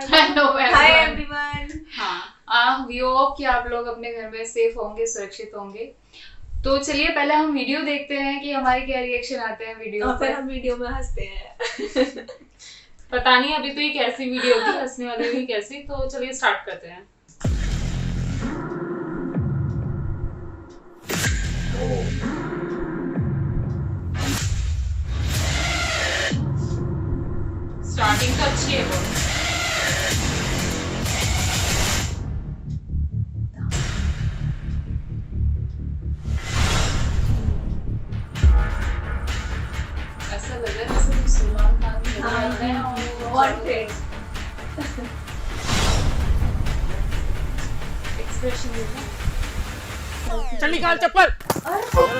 Hello hi everyone. हाँ, we hope कि आप लोग अपने घर में सेफ होंगे, सुरक्षित होंगे। तो चलिए पहले हम वीडियो देखते हैं कि हमारे क्या रिएक्शन आते हैं वीडियो और फिर पर। हम वीडियो में हंसते हैं। पता नहीं अभी तो ये कैसी वीडियो होगी, हंसने वाली भी कैसी। तो चलिए स्टार्ट करते हैं। स्टार्टिंग तो अच्छी है बहुत। ऐसा लग रहा है जैसे तुम सलमान खान की नजर आ रहे हैं और वांटेड एक्सप्रेशन देखो। चल निकाल चप्पल। ओह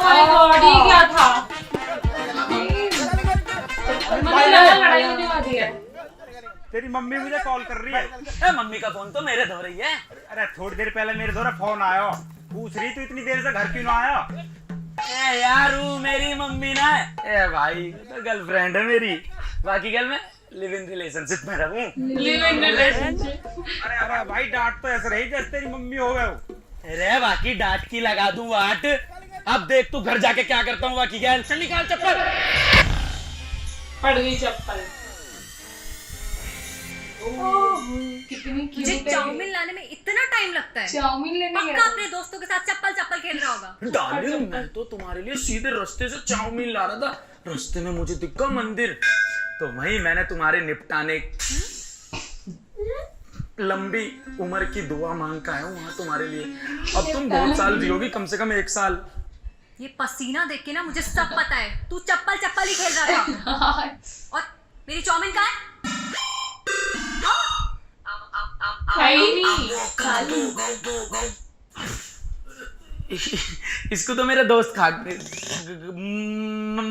माय गॉड, ये क्या था? मुझे लगा लड़ाई होने वाली है। तेरी मम्मी मुझे कॉल कर रही है। ए, मम्मी का फोन तो मेरे धो रही है। अरे थोड़ी देर पहले मेरे द्वारा फोन आया, पूछ रही तू इतनी देर से घर क्यों ना आया। ए यार वो मेरी मम्मी ना है। ए भाई तो गर्लफ्रेंड है मेरी, बाकी गर्ल मैं लिव इन रिलेशनशिप में रहूं। Live in relationship. अरे भाई डांट तो ऐसे रही जैसे तेरी मम्मी हो गए हो। अरे बाकी डांट की लगा दूं वाट। अब देख तू घर जाके क्या करता हूँ बाकी गर्ल। चल निकाल चप्पल। पड़ गई चप्पल। कितनी क्यूट मुझे है। चाउमीन लाने में इतना टाइम लगता है। चाउमीन लेने पक्का गया। अपने दोस्तों के साथ चप्पल चप्पल खेल रहा होगा। डार्लिंग मैं तो तुम्हारे लिए सीधे रास्ते से चाउमीन ला रहा था, रास्ते में मुझे दिखा मंदिर, तो वहीं मैंने तुम्हारे निपटाने लंबी उम्र की दुआ मांग के आया हूँ वहां तुम्हारे लिए। अब तुम बहुत साल जियोगी, कम से कम 1 साल। ये पसीना देख के ना मुझे सब पता है, तू चप्पल चप्पल ही खेल रहा था। और मेरी चाउमीन कहाँ है? है ही नहीं। इसको तो मेरे दोस्त खा गए,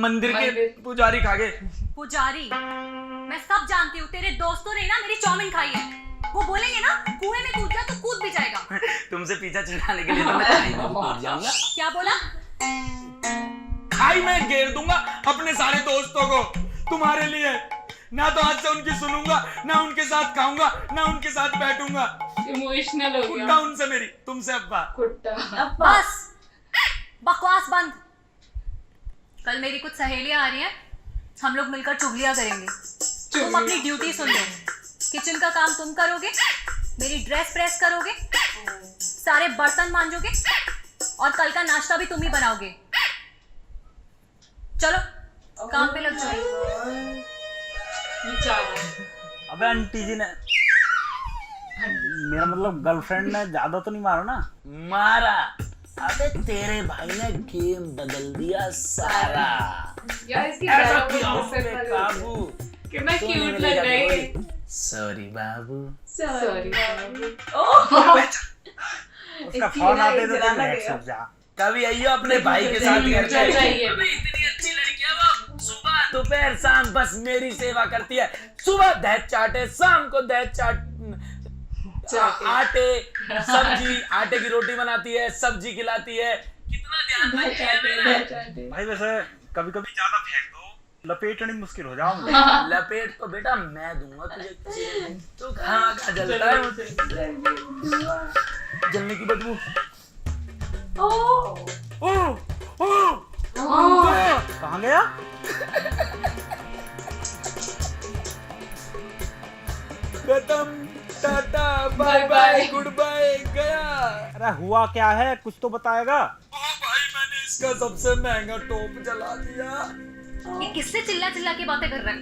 मंदिर के पुजारी खा गए। पुजारी? मैं सब जानती हूँ, तेरे दोस्तों ने ना मेरी चाउमीन खाई है। वो बोलेंगे ना कुएं में कूद जा तो कूद भी जाएगा। तुमसे पीछा छुड़ाने के लिए तो मैं खाई में भी कूद जाऊंगा। क्या बोला? खाई में घेर दूंगा अपने सारे दोस्तों को तुम्हारे लिए। ना तो आज से उनकी सुनूंगा, ना उनके साथ खाऊंगा, ना उनके साथ बैठूंगा। इमोशनल हो खुट्टा गया। उनसे मेरी, तुमसे अब्बा। खुट्टा। बस बकवास बंद। कल मेरी कुछ सहेलियां आ रही हैं, हम लोग मिलकर चुगलियां करेंगे। तुम अपनी ड्यूटी सुन लो। किचन का काम तुम करोगे, मेरी ड्रेस प्रेस करोगे, सारे बर्तन मांजोगे और कल का नाश्ता भी तुम ही बनाओगे। चलो काम पे लग जाओ। अबे आंटी जी ने, मेरा मतलब गर्लफ्रेंड ने ज्यादा तो नहीं मारा ना? मारा। अबे तेरे भाई ने गेम बदल दिया सारा। यार इसकी ऐसा डायलॉग क्यों बहुत पे सही काबू? कितना तू नहीं क्यूट लग मिलेगा रहा है। कोई। सॉरी बाबू। सॉरी। उसका फोन आते तो तुम नेक्स्ट सब जा। कभी आइयो अपने भाई के साथ घर पे। जाइए। अबे इतनी अच्छी लड़की है वो, सुबह दोपहर शाम बस मेरी सेवा करती है। सुबह दहेज चाटे, शाम को दहेज चाट, आटे सब्जी, आटे की रोटी बनाती है, सब्जी खिलाती है। कितना ध्यान रखती है मेरा। भाई वैसे कभी कभी ज्यादा फेंक दो, लपेटनी मुश्किल हो जाऊंगा। लपेट तो बेटा मैं दूंगा तुझे। तू कहाँ का जलता है मुझे, जलने की बदबू। ओह कहाँ गया? खत्म, टाटा बाय बाय गुड बाय, गया। अरे हुआ क्या है, कुछ तो बताएगा। ओ भाई मैंने इसका सबसे महंगा टॉप जला दिया। ये किससे चिल्ला चिल्ला के बातें कर रहा है?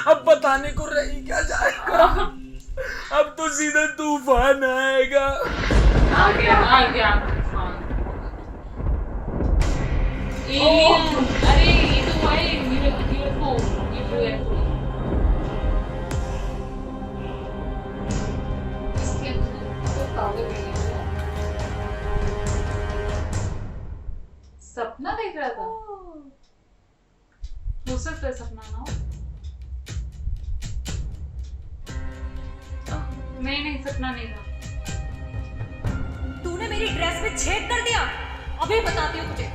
अब बताने को रही क्या जाएगा। अब तो सीधा तूफान आएगा। आ गया। एलियन। अरे ये तो है यूएफओ। इसके तो काले बिल्ली है। सपना देख रहा था। हो सकता है सपना ना हो। नहीं सपना नहीं था। तूने मेरी ड्रेस में छेद कर दिया। अभी बताती हूँ तुझे।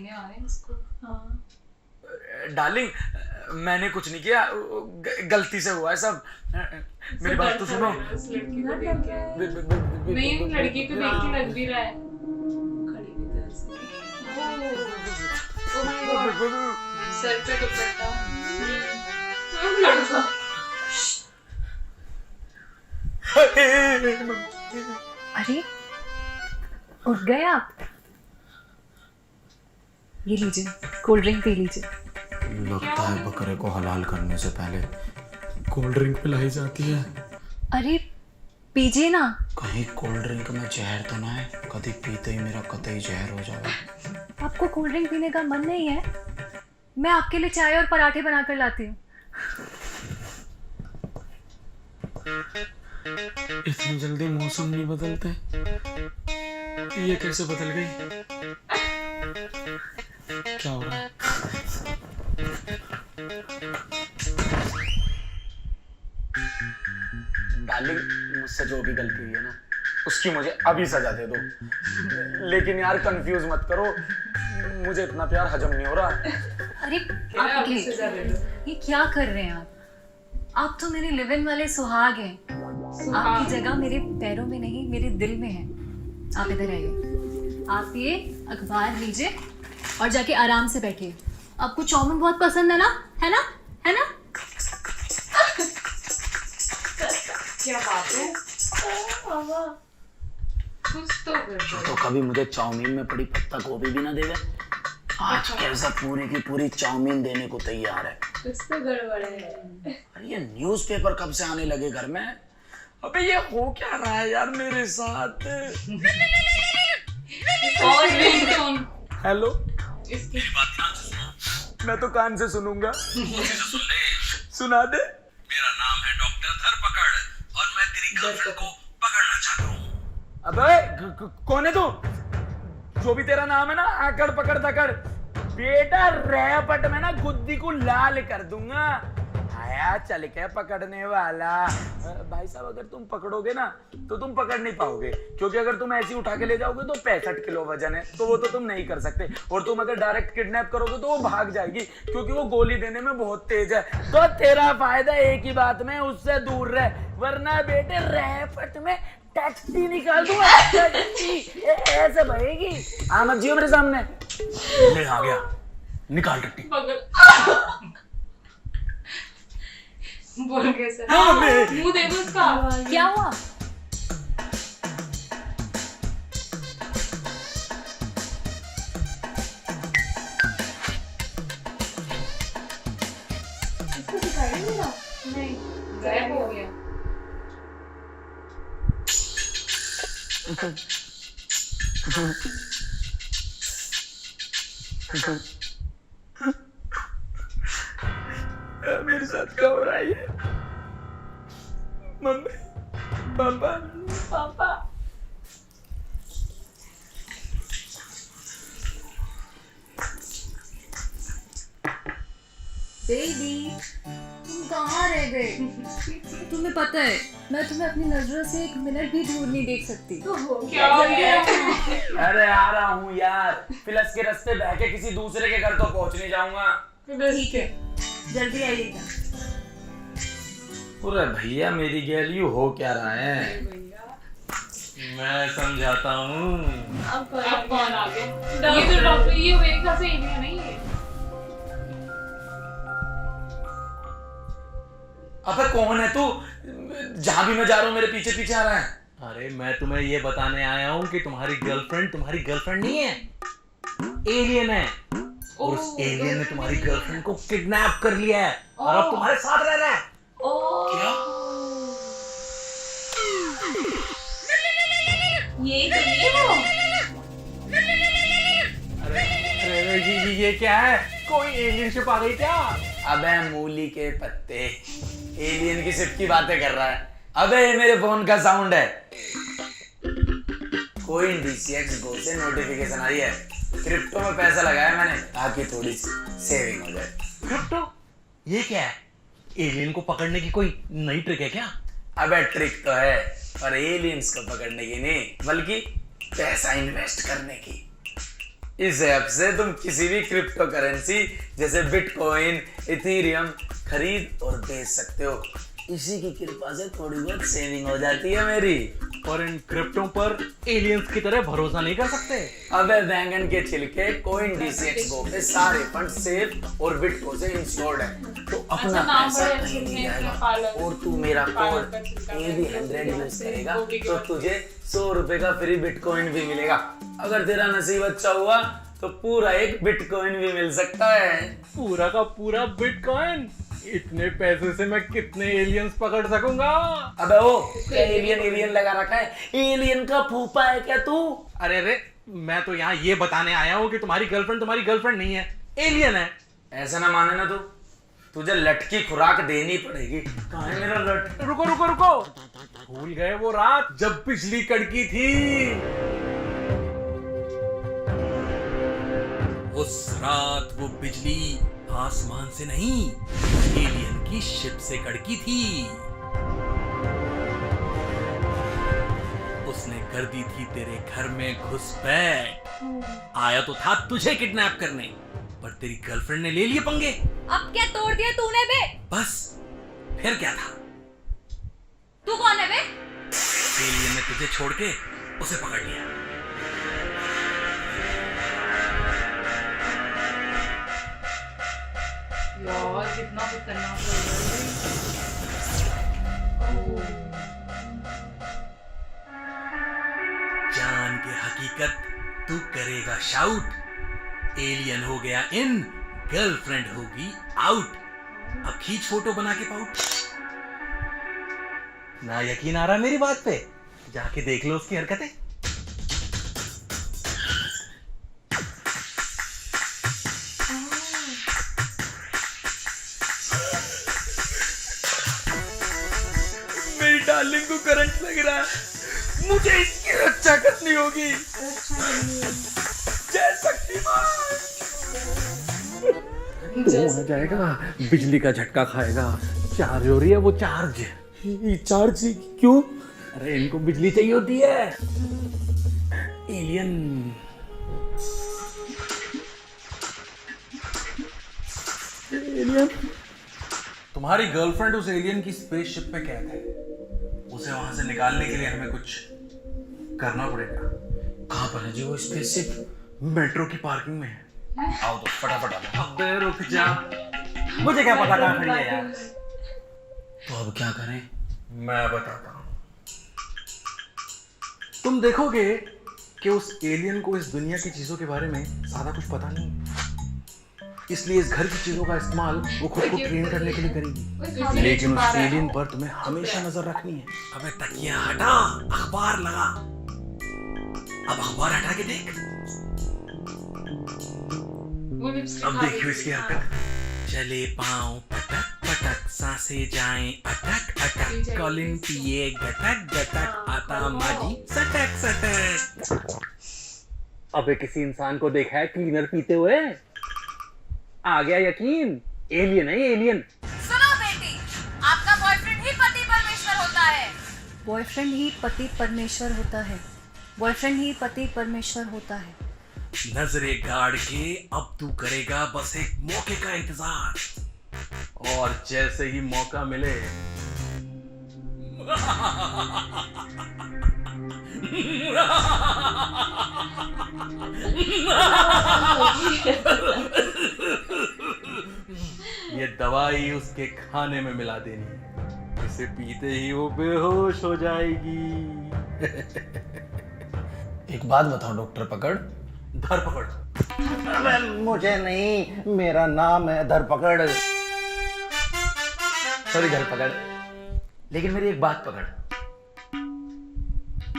पसीने आ रहे हैं इसको। हाँ डार्लिंग, मैंने कुछ नहीं किया, गलती से हुआ है सब। मेरी बात तो सुनो। उस लड़की को देख के नहीं, लड़की को देख के लग भी रहा है। खड़ी भी तरह से। Oh my God, सर पे दुपट्टा। लड़का अरे उठ गए आप? ये लीजिए, कोल्ड ड्रिंक पी लीजिए। लगता है बकरे को हलाल करने से पहले कोल्ड ड्रिंक पिलाई जाती है। अरे पीजिए ना। कहीं कोल्ड ड्रिंक में जहर तो ना है, कभी पीते ही मेरा कतई जहर हो जाए। आपको कोल्ड ड्रिंक पीने का मन नहीं है? मैं आपके लिए चाय और पराठे बनाकर लाती हूँ। इतनी जल्दी मौसम नहीं बदलते, ये कैसे बदल गई? क्या हो रहा है? डार्लिंग, मुझसे जो भी गलती हुई है ना, उसकी मुझे अभी सजा दे दो। लेकिन यार कंफ्यूज मत करो, मुझे इतना प्यार हजम नहीं हो रहा। अरे आप ये क्या कर रहे हैं आप तो मेरे लिव इन वाले सुहाग हैं। आपकी जगह मेरे पैरों में नहीं, मेरे दिल में है। आप इधर आइए, आप ये अखबार लीजिए और जाके आराम से बैठिए। आपको चाउमीन बहुत पसंद है ना? है ना? है ना? क्या बात है, कुछ तो कर। तो कभी मुझे चाउमीन में पड़ी पत्ता गोभी भी ना देवे, आज कैसा पूरी की पूरी चाउमीन देने को तैयार है। कुछ तो गड़बड़ है। अरे ये न्यूज़पेपर कब से आने लगे घर में? अबे ये हो क्या रहा है यार मेरे साथ? और रिंगटोन हेलो, इसकी मैं तो कान से सुनूंगा। सुन ले, सुना दे। मेरा नाम है डॉक्टर धरपकड़ और मैं तेरी गर्लफ्रेंड को पकड़ना चाहता हूँ। अबे कौन है तू? जो भी तेरा नाम है ना, आकड़ पकड़ दकड़, बेटा रैपट में ना गुद्दी को लाल कर दूंगा। आया चल के पकड़ने वाला। भाई साहब, अगर तुम पकड़ोगे ना तो तुम पकड़ नहीं पाओगे, क्योंकि अगर तुम ऐसे उठा के ले जाओगे तो 65 किलो वजन है, तो वो तो तुम नहीं कर सकते। और तुम अगर डायरेक्ट किडनैप करोगे तो वो भाग जाएगी, क्योंकि वो गोली देने में बहुत तेज है। तो तेरा फायदा एक ही बात में, उससे दूर रह, वरना बेटे रैपट में टैक्सी निकाल दूंगा। ऐसे बहेगी। आमद जियो मेरे सामने। ले आ गया, निकाल टट्टी। बोल के सर मुंह दे दो उसका। क्या हुआ? इसको दिखाई नहीं देगा? नहीं, गायब हो गया। मेरे साथ क्या हो रहा है ये? मम्मी, पापा, पापा बेबी, तुम कहाँ रह गए? तुम्हें पता है, मैं तुम्हें अपनी नजरों से एक मिनट भी दूर नहीं देख सकती। क्या हो गया? अरे आ रहा हूँ यार, फिलस के रास्ते बह के किसी दूसरे के घर तो पहुंच नहीं जाऊंगा। ठीक है, जल्दी आइएगा। अरे भैया, मेरी गैली हो क्या रहा है? मैं समझाता हूँ। अब कौन आ गया? ये तो डॉक्टर, ये मेरे ख्याल से इंडिया नहीं है। अबे कौन है तू? जहां भी मैं जा रहा हूँ मेरे पीछे पीछे आ रहा है। अरे मैं तुम्हें ये बताने आया हूँ कि तुम्हारी गर्लफ्रेंड नहीं है, एलियन है। और उस एलियन ने तुम्हारी गर्लफ्रेंड को किडनैप कर लिया है और अब तुम्हारे साथ रह रहा है। क्या? यही तो नहीं है वो। अरे ये क्या है? कोई एलियन शिप आ गई क्या? अबे मूली के पत्ते, एलियन की शिप की बातें कर रहा है। अबे ये मेरे फोन का साउंड है। कोई DCX Go से नोटिफिकेशन आई है, क्रिप्टो में पैसा लगाया मैंने ताकि थोड़ी सी सेविंग हो जाए। क्रिप्टो? ये क्या है? एलियन को पकड़ने की कोई नई ट्रिक है क्या? अबे ट्रिक तो है, पर एलियंस को पकड़ने की नहीं, बल्कि पैसा इन्वेस्ट करने की। इस ऐप से तुम किसी भी क्रिप्टो करेंसी जैसे बिटकॉइन, इथेरियम खरीद और बेच सकते हो। इसी की कृपा से थोड़ी बहुत सेविंग हो जाती है मेरी। और इन क्रिप्टो पर एलियंस की तरह भरोसा नहीं कर सकते। अबे बैंगन के छिलके, CoinDCX Go पे सारे फंड सेफ और बिटको से इंश्योर्ड है, तो अपना नाम पैसा बड़े कहीं अच्छे नहीं हैं, जाएगा। पालक। और तू मेरा पालक कोड का छिलका AB100 यूज करेगा गोभी के तो बाद। तुझे 100 रुपए का फ्री बिटकॉइन भी मिलेगा। अगर तेरा नसीब अच्छा हुआ तो पूरा एक बिटकॉइन भी मिल सकता है। पूरा का पूरा बिटकॉइन? इतने पैसे से मैं कितने एलियंस पकड़ सकूंगा? अबे ओ, क्या एलियन लगा रखा है? एलियन का फूफा है क्या तू? अरे मैं तो यहाँ ये बताने आया हूँ कि तुम्हारी गर्लफ्रेंड नहीं है, एलियन है। ऐसा ना माने ना तू, तुझे लट की खुराक देनी पड़ेगी। कहाँ है मेरा लट? रुको, भूल गए वो रात जब बिजली कड़की थी? उस रात वो बिजली आसमान से नहीं, एलियन की शिप से कड़की थी। उसने कर दी थी तेरे घर में घुसपैठ। आया तो था तुझे किडनैप करने, पर तेरी गर्लफ्रेंड ने ले लिए पंगे। अब क्या तोड़ दिया तूने बे? बस फिर क्या था? तू कौन है बे? एलियन ने तुझे छोड़ के उसे पकड़ लिया। यार कितना खतरनाक लग रहा जान के हकीकत तू करेगा शाउट। एलियन हो गया इन, गर्लफ्रेंड होगी आउट। अब खींच फोटो बना के पाउट। ना यकीन आ रहा मेरी बात पे? जाके देख लो उसकी हरकतें। मेरी डार्लिंग को करंट लग रहा है, मुझे इसकी रक्षा करनी होगी। जय शक्तिमान। वो आ जाएगा, बिजली का झटका खाएगा। चार्ज हो रही है वो चार्ज। चार्ज क्यों? अरे इनको बिजली चाहिए होती है। एलियन तुम्हारी गर्लफ्रेंड उस एलियन की स्पेसशिप पे कैद है। उसे वहां से निकालने के लिए हमें कुछ करना पड़ेगा। कहाँ पर है जी वो स्पेसशिप? मेट्रो की पार्किंग में है। आओ तो फटाफट आओ। अबे रुक जा, मुझे क्या पता कहाँ खड़ी है यार। तो अब क्या करें? मैं बताता हूँ। तुम देखोगे कि उस एलियन को इस दुनिया की चीजों के बारे में ज्यादा कुछ पता नहीं है, इसलिए इस घर की चीजों का इस्तेमाल वो खुद को ट्रेन करने के लिए करेगी। लेकिन उस एलियन पर तुम्हें हमेशा नजर रखनी है। अबे तकिया हटा, अखबार लगा। अब अखबार हटा के देख। वो लिपस्टिक अब देखियो इसकी हरकत। चले पाँव पटक पटक, सांसें जाएं अटक अटक, कॉलिन पिए गटक गटक, आता माजी सटक सटक। अबे किसी इंसान को देखा है क्लीनर पीते हुए? आ गया यकीन? एलियन है एलियन। सुनो बेटी, आपका बॉयफ्रेंड ही पति परमेश्वर होता है। बॉयफ्रेंड ही पति परमेश्वर होता है। बॉयफ्रेंड ही पति परमेश्वर होता है। नजरे गाड़ के अब तू करेगा बस एक मौके का इंतजार, और जैसे ही मौका मिले ये दवाई उसके खाने में मिला देनी। इसे पीते ही वो बेहोश हो जाएगी। एक बात बताओ डॉक्टर पकड़। धरपकड़। अबे मुझे नहीं, मेरा नाम है धरपकड़। सॉरी धरपकड़, लेकिन मेरी एक बात पकड़।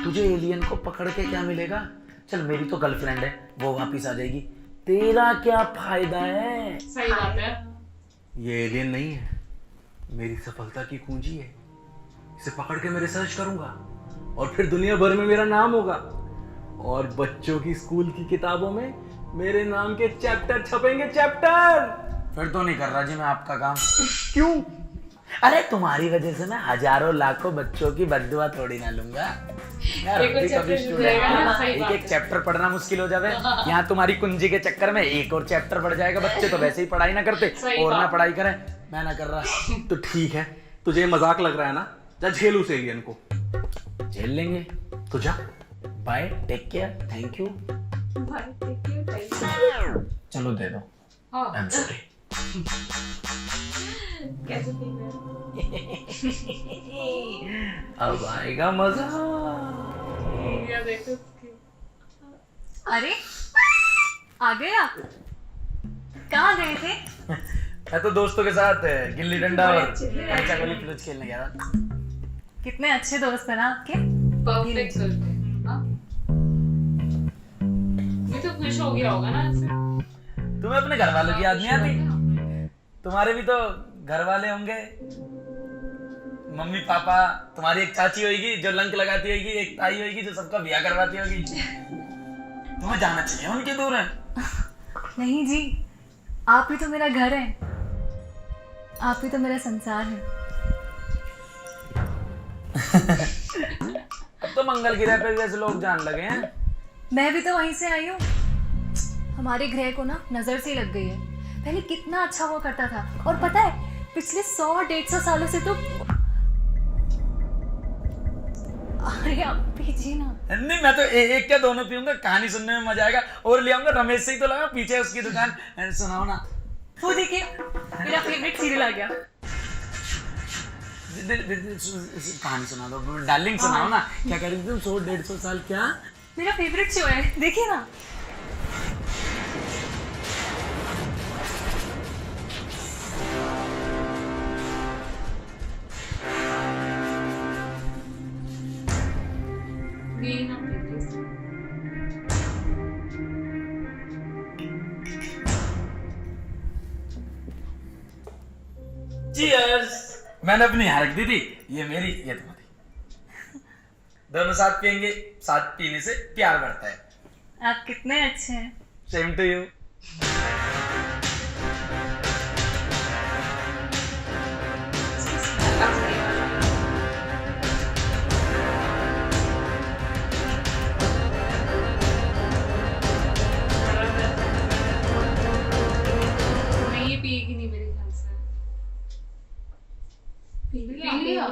तुझे एलियन को पकड़ के क्या मिलेगा? चल मेरी तो गर्लफ्रेंड है, वो वापिस आ जाएगी। तेरा क्या फायदा है? सही बात है। ये एलियन नहीं है, मेरी सफलता की कुंजी है। इसे पकड़ के मैं रिसर्च करूंगा और फिर दुनिया भर में मेरा नाम होगा, और बच्चों की स्कूल की किताबों में मेरे नाम के चैप्टर छपेंगे। चैप्टर। फिर तो नहीं कर रहा जी मैं आपका काम। क्यों? अरे तुम्हारी वजह से मैं हजारों लाखों बच्चों की बद्दुआ थोड़ी ना लूंगा। यार एक और अभी कभी chapter स्टूडेंट जाएगा ना, सही एक बात एक है। चैप्टर पढ़ना मुश्किल हो जावे, यहाँ तुम्हारी कुंजी के चक्कर में एक और चैप्टर बढ़ जाएगा। बच्चे तो वैसे ही पढ़ाई ना करते सही और ना बात। पढ़ाई करें, मैं ना कर रहा। तो ठीक है, तुझे मजाक लग रहा है ना, जा झेल उस एलियन को। झेल लेंगे। तो जा। Bye, take care, thank you. भाई देखिए भाई। चलो दे दो। हाँ, आई एम सॉरी। कैसे फील अब आएगा मजा। है देखो अरे आ गए आप? कहाँ गए थे? मैं तो दोस्तों के साथ गिल्ली डंडा और कंचा गोली प्लस खेलने गया था। कितने अच्छे दोस्त हैं ना आपके। परफेक्ट करते हैं। हाँ? ये तो खुश हो गया होगा ना इससे। तुम्हें अपने घर वालों की याद नहीं आती? तुम्हारे भी तो घर वाले होंगे, मम्मी पापा, तुम्हारी एक चाची होगी जो लंक लगाती होगी, एक ताई होगी जो सबका ब्याह करवाती होगी। तुम्हें जाना चाहिए उनके दूर है। नहीं जी, आप ही तो मेरा घर है, आप ही तो मेरा संसार है। अब तो मंगल गिरह पे भी ऐसे लोग जान लगे हैं। मैं भी तो वहीं से आई हूँ। हमारे ग्रह को ना नजर से लग गई है। पहले कितना अच्छा हुआ करता था, और पता है पिछले 100-150 सालों से तो। अरे आप पीजिए ना। नहीं, मैं तो एक क्या दोनों पीऊंगा, कहानी सुनने में मजा आएगा। और ले आऊंगा, रमेश से ही तो लगा, पीछे है उसकी दुकान। सुनाओ ना। वो देखिए मेरा फेवरेट सीरियल आ गया। कहानी सुना दो डार्लिंग, सुनाओ ना। क्या कह रही थी तुम? 100-150 साल क्या? मेरा फेवरेट शो है, देखिए ना। यही ना प्लीज। Cheers! मैंने अपनी यहाँ रख दी थी, ये मेरी, ये तुम्हारी। दोनों साथ पियेंगे, साथ पीने से प्यार बढ़ता है। आप कितने अच्छे हैं। Same to you. नहीं, ये पिएगी नहीं मेरे ख्याल से। पी लिया?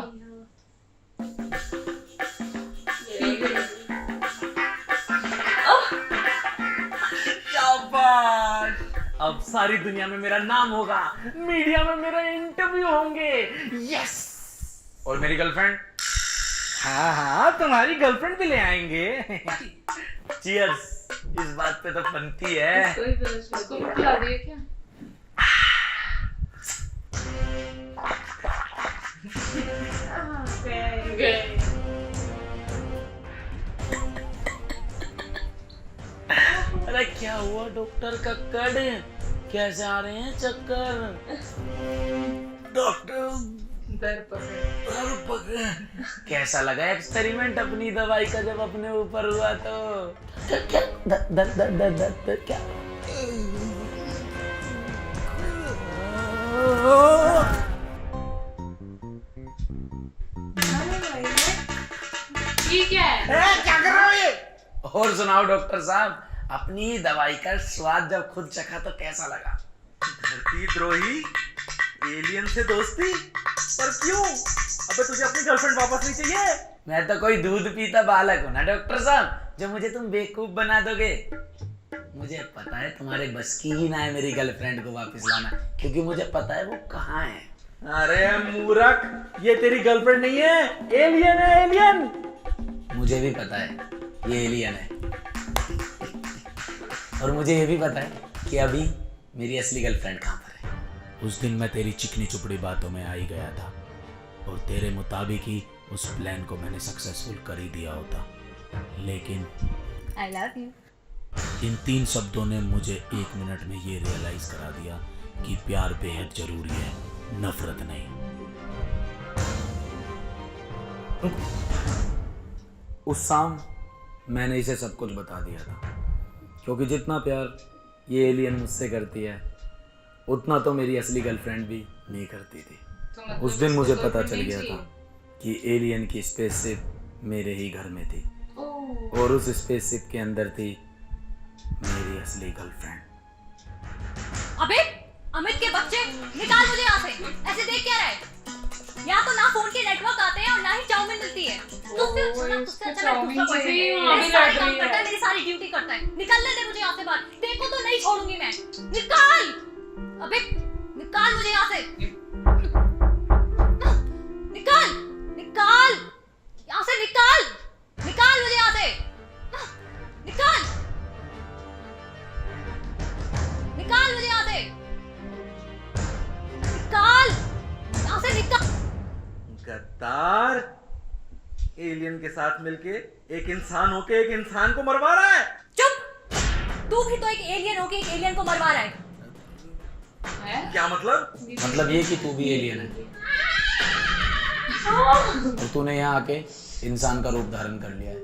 शाबाश! अब सारी दुनिया में मेरा नाम होगा, मीडिया में मेरा इंटरव्यू होंगे। यस! और मेरी गर्लफ्रेंड? हाँ हाँ, तुम्हारी गर्लफ्रेंड भी ले आएंगे। चीयर्स! इस बात पे तो बनती है। इसको पिला दिए क्या? गए। अरे क्या हुआ डॉक्टर कक्कड़? कैसे आ रहे हैं चक्कर? डॉक्टर दर पकड़। कैसा लगा एक्सपेरिमेंट अपनी दवाई का जब अपने ऊपर हुआ तो? क्या दर्द क्या? ठीक है। क्या कर रहे हो ये? और सुनाओ डॉक्टर साहब, अपनी दवाई का स्वाद जब खुद चखा तो कैसा लगा? धरती द्रोही, एलियन से दोस्ती, पर क्यों? अबे तुझे अपनी गर्लफ्रेंड वापस नहीं चाहिए? मैं तो कोई दूध पीता बालक हूँ ना डॉक्टर साहब, जो मुझे तुम बेवकूफ बना दोगे। मुझे पता है तुम्हारे बस की ही ना है मेरी गर्लफ्रेंड को वापस लाना, क्योंकि मुझे पता है वो कहाँ है। अरे मूर्ख, ये तेरी गर्लफ्रेंड नहीं है, एलियन है, एलियन। मुझे भी पता है ये एलियन है, और मुझे ये भी पता है कि अभी मेरी असली गर्लफ्रेंड कहाँ पर है। उस दिन मैं तेरी चिकनी चुपड़ी बातों में आ ही गया था, और तेरे मुताबिक ही उस प्लान को मैंने सक्सेसफुल कर ही दिया होता, लेकिन आई लव यू। इन 3 शब्दों ने मुझे 1 मिनट में ये रियलाइज करा दिया कि प्यार बेहद जरूरी है, नफरत नहीं। उस शाम मैंने इसे सब कुछ बता दिया था, क्योंकि जितना प्यार ये एलियन मुझसे करती है उतना तो मेरी असली गर्लफ्रेंड भी नहीं करती थी। तो मतलब उस दिन मुझे उसको पता girlfriend चल नहीं गया चाहिए? था कि एलियन की स्पेसशिप मेरे ही घर में थी ओह, और उस स्पेसशिप के अंदर थी मेरी असली गर्लफ्रेंड। अबे अमित के बच्चे, निकाल मुझे यहाँ से। ऐसे देख क्या रहा है? यहाँ तो ना फोन के नेटवर्क आते हैं और ना ही चाउमीन मिलती है। तुझसे अच्छा मैं चाउमीन दूसरा चाहिए, कोई वहाँ मेरे भी सारे लड़ काम रही करता है, है। मेरी सारी ड्यूटी करता है। निकलने दे मुझे यहाँ से बाहर। देखो तो नहीं छोड़ूंगी मैं। निकाल, अबे निकाल मुझे यहाँ से। निकाल, निकाल यहाँ से, निकाल, निकाल मुझे यहाँ से। निकाल, निकाल मुझे यहाँ से। निकाल यहाँ से, निकाल। गद्दार, एलियन के साथ मिलके एक इंसान होके एक इंसान को मरवा रहा है। चुप, तू भी तो एक एलियन होके एक एलियन को मरवा रहा है। है? क्या मतलब? मतलब ये कि तू भी एलियन है और तूने यहाँ आके इंसान का रूप धारण कर लिया है।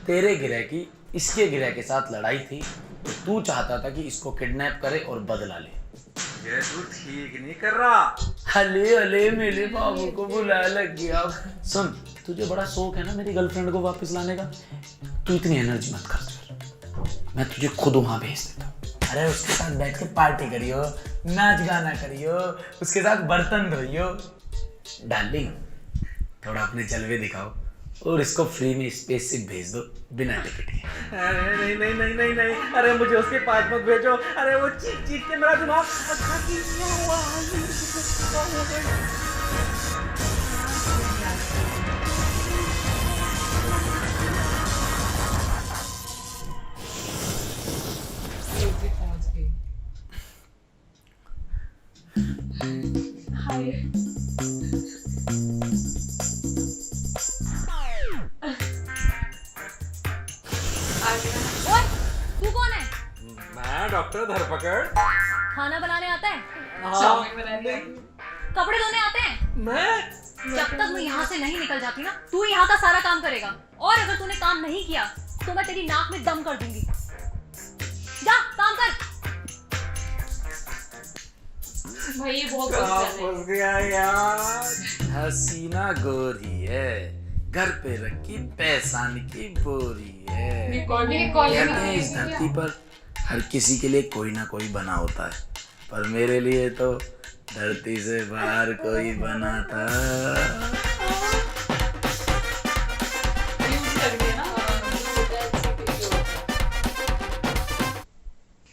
तेरे ग्रह की इसके ग्रह के साथ लड़ाई थी तो तू चाहता था कि इसको किडनैप करे और बदला ले। ये तू ठीक नहीं कर रहा। हले हले मेरे बाबू को बुलाया लग गया। सुन, तुझे बड़ा शौक है ना मेरी गर्लफ्रेंड को वापस लाने का, तू इतनी एनर्जी मत खर्च, मैं तुझे खुद वहां भेज देता हूँ। अरे उसके साथ बैठ के पार्टी करियो, नाच गाना करियो, उसके साथ बर्तन धोइयो। डार्लिंग, थोड़ा अपने जलवे दिखाओ और इसको फ्री में स्पेसशिप भेज दो बिना टिकट के। अरे नहीं नहीं नहीं नहीं नहीं, अरे मुझे उसके पास मत भेजो। अरे वो चीख चीख के मेरा दिमाग अच्छा क्या हुआ। रोटी पहुंच गई। हाय। ओए, तू कौन है? मैं डॉक्टर धरपकड़। खाना बनाने आता है? चाउमीन बनानी है। कपड़े धोने आते हैं? मैं जब तक मैं यहाँ से नहीं निकल जाती ना, तू यहाँ का सारा काम करेगा। और अगर तूने काम नहीं किया तो मैं तेरी नाक में दम कर दूंगी। जा काम कर। भाई ये बहुत गुस्सा है। फंस गया यार। हसीना गोरी है, घर पे रखी पैसान की बोरी है। कहते हैं इस धरती पर हर किसी के लिए कोई ना कोई बना होता है, पर मेरे लिए तो धरती से बाहर कोई बना था।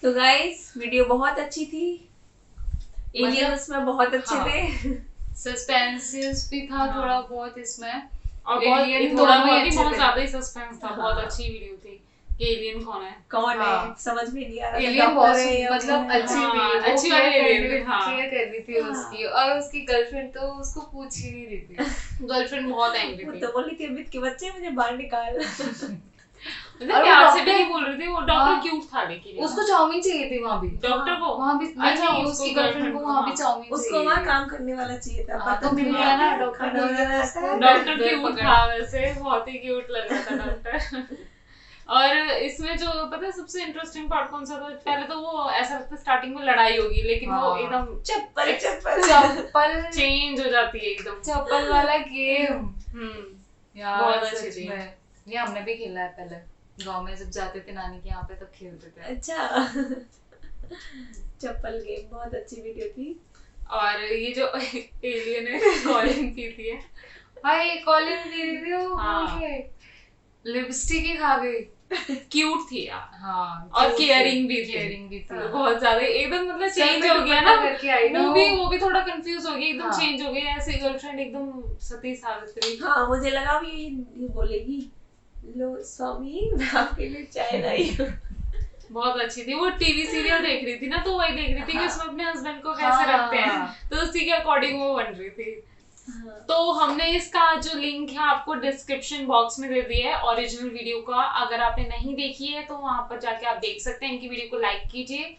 तो गाइस वीडियो बहुत अच्छी थी। एलियन मतलब- उसमें बहुत अच्छे हाँ। थे। सस्पेंस भी था हाँ। थोड़ा बहुत इसमें, और बहुत एलियन थोड़ा दोनों बहुत ही अच्छे बहुत थे। ज्यादा ही सस्पेंस था। हाँ। बहुत अच्छी वीडियो थी कि एलियन कौन है। कौन हाँ। है समझ में नहीं आ रहा था। एलियन डॉक्टर बहुत है या मतलब कौन है? अच्छी हाँ। थी, अच्छी वाली एलियन। हाँ। केयर कर रही थी हाँ। उसकी, और उसकी गर्लफ्रेंड तो उसको पूछ ही नहीं रही थी। गर्लफ्रेंड बहुत एंग्री वो थी। तो बोली थी अमित के बच्चे मुझे बाहर निकाल। मतलब और वो प्यार से भी डॉक्टर- नहीं बोल रही थी वो। डॉक्टर हाँ। क्यूट था लेकिन उसको चाउमीन चाहिए थी वहाँ भी। डॉक्टर को वहाँ भी अच्छा, नहीं, उसको उसकी गर्लफ्रेंड को वहाँ भी हाँ। चाउमीन उसको चाहिए वहाँ थी। काम करने वाला चाहिए था। हाँ, पता तो मिल नहीं गया ना, क्या डॉक्टर खाना मिल गया बनाना उसको। आता है। डॉक्टर दर क्यूट पकड़। था वैसे, बहुत ही क्यूट लग रहा था डॉक्टर। और इसमें जो पता है सबसे इंटरेस्टिंग पार्ट कौन सा था? पहले तो वो ऐसा लगता है स्टार्टिंग में लड़ाई होगी, लेकिन वो हाँ। एकदम चप्पल चप्पल चप्पल चेंज हो जाती है एकदम। चप्पल वाला गेम बहुत यार, अच्छी सच थी। में ये हमने भी खेला है पहले गांव में, जब जाते थे नानी के यहाँ पे तब खेलते थे। अच्छा। चप्पल गेम बहुत अच्छी वीडियो थी। और ये जो एलियन है कॉलिन पीती है। हाय कॉलिन दे रही थी वो, हाँ। लिपस्टिक ही खा गई। क्यूट थी यार, हाँ, और जो केयरिंग भी थी। केयरिंग भी थी। बहुत ज्यादा एकदम मतलब सर चेंज पे हो गया ना। दुपट्टा करके आई ना वो भी थोड़ा कंफ्यूज हो गई, एकदम हाँ। चेंज हो गई। ऐसे गर्लफ्रेंड एकदम सती सावित्री। हाँ मुझे लगा भी ये बोलेगी लो स्वामी मैं आपके लिए चाय लाई हूँ। बहुत अच्छी थी। वो टीवी सीरियल देख रही थी ना, तो वही देख रही थी कि हाँ। उसमें अपने हस्बैंड को कैसे रखते हैं, तो उसी के अकॉर्डिंग वो बन रही थी। हाँ। तो हमने इसका जो लिंक है आपको डिस्क्रिप्शन बॉक्स में दे दिया है ओरिजिनल वीडियो का। अगर आपने नहीं देखी है तो वहां पर जाके आप देख सकते हैं। इनकी वीडियो को लाइक कीजिए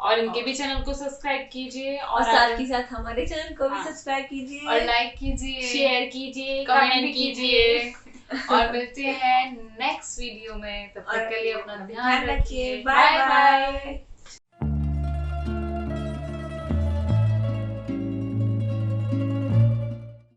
और इनके भी चैनल को सब्सक्राइब कीजिए, और साथ ही साथ हमारे चैनल को भी हाँ। सब्सक्राइब कीजिए और लाइक कीजिए, शेयर कीजिए, कमेंट भी कीजिए। कीजिए और मिलते हैं नेक्स्ट वीडियो में। तब तक के लिए अपना ध्यान रखिए। Bye bye.